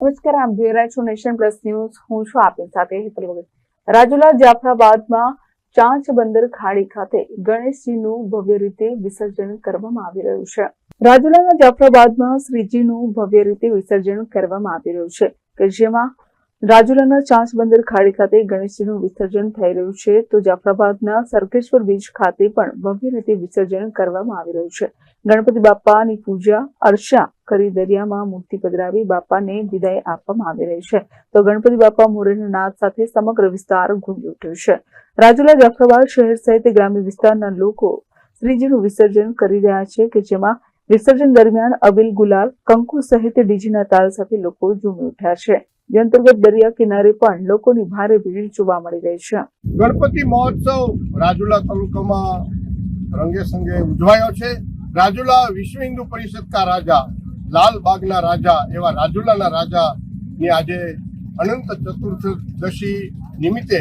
નમસ્કાર, આપ જોઈ રહ્યા છો નેશન પ્લસ ન્યૂઝ. હું છું આપની સાથે હેતલ વગર. રાજુલા જાફરાબાદમાં ચાંચ બંદર ખાડી ખાતે ગણેશજીનું ભવ્ય રીતે વિસર્જન કરવામાં આવી રહ્યું છે. રાજુલાના જાફરાબાદમાં શ્રીજીનું ભવ્ય રીતે વિસર્જન કરવામાં આવી રહ્યું છે કે જેમાં રાજુલાના ચાંચ બંદર ખાડી ખાતે ગણેશજીનું વિસર્જન થઈ રહ્યું છે. તો જાફરાબાદના સરકેશ્વર બીચ ખાતે પણ ભવ્ય રીતે વિસર્જન કરવામાં આવી રહ્યું છે. ગણપતિ બાપાની પૂજા અર્ચના કરી દરિયામાં મૂર્તિ પધરાવી બાપાને વિદાય આપવામાં આવી રહી છે. તો ગણપતિ બાપા મોરેના નાદ સાથે સમગ્ર વિસ્તાર ગુંજી ઉઠ્યો છે. રાજુલા જાફરાબાદ શહેર સહિત ગ્રામ્ય વિસ્તારના લોકો શ્રીજીનું વિસર્જન કરી રહ્યા છે કે જેમાં વિસર્જન દરમિયાન અબીલ, ગુલાલ, કંકુ સહિત ડીજેના તાલ સાથે લોકો ઝૂમી ઉઠ્યા છે. જે અંતર્ગત દરિયા કિનારે પણ લોકોની ભારે ભીડ જોવા મળી રહી છે. ગણપતિ મહોત્સવ રાજુલા તાલુકામાં રંગે સંગે ઉજવાયો છે. રાજુલા વિશ્વ હિન્દુ પરિષદ કા રાજા, લાલબાગના રાજા એવા રાજુલાના રાજાની આજે અનંત ચતુર્દશી નિમિત્તે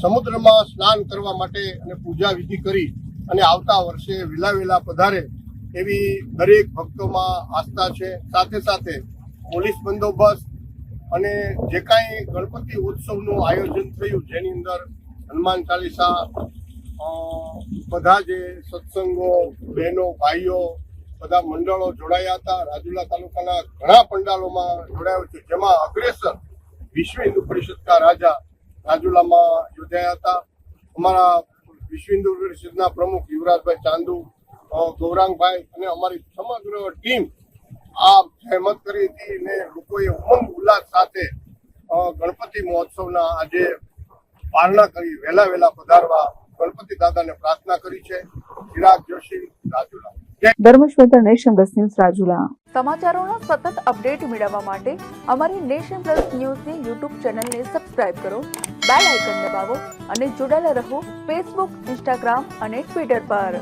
સમુદ્રમાં સ્નાન કરવા માટે અને પૂજા વિધિ કરી અને આવતા વર્ષે વેલા પધારે એવી દરેક ભક્તોમાં આસ્થા છે. સાથે સાથે પોલીસ બંદોબસ્ત અને જે કાંઈ ગણપતિ ઉત્સવનું આયોજન થયું જેની અંદર હનુમાન ચાલીસા, બધા જે સત્સંગો, બહેનો, ભાઈઓ, બધા મંડળો જોડાયા હતા. રાજુલા તાલુકાના ઘણા પંડાલોમાં જોડાયો છે, જેમાં અગ્રેસર વિશ્વ હિન્દુ પરિષદ કા રાજા રાજુલામાં યોજાયા હતા. અમારા વિશ્વ હિન્દુ પરિષદના પ્રમુખ યુવરાજભાઈ ચાંદુ, ગૌરાંગભાઈ અને અમારી સમગ્ર ટીમ આ સહેમત કરી હતી અને લોકોએ ઉમંગ ઉલ્લાસ સાથે ગણપતિ મહોત્સવના આજે પારણા કરી વહેલા પધારવા ગણપતિ દાદાને પ્રાર્થના કરી છે. Chirag Joshi, Rajula. Dharmesh Mehta, nation plus news, Rajula. સમાચારોના સતત અપડેટ મેળવવા માટે અમારી નેશન પ્લસ ન્યૂઝની યુટ્યુબ ચેનલને સબસ્ક્રાઇબ કરો, બેલ આઇકન દબાવો અને જોડાયેલા રહો ફેસબુક, ઇન્સ્ટાગ્રામ અને ટ્વિટર પર.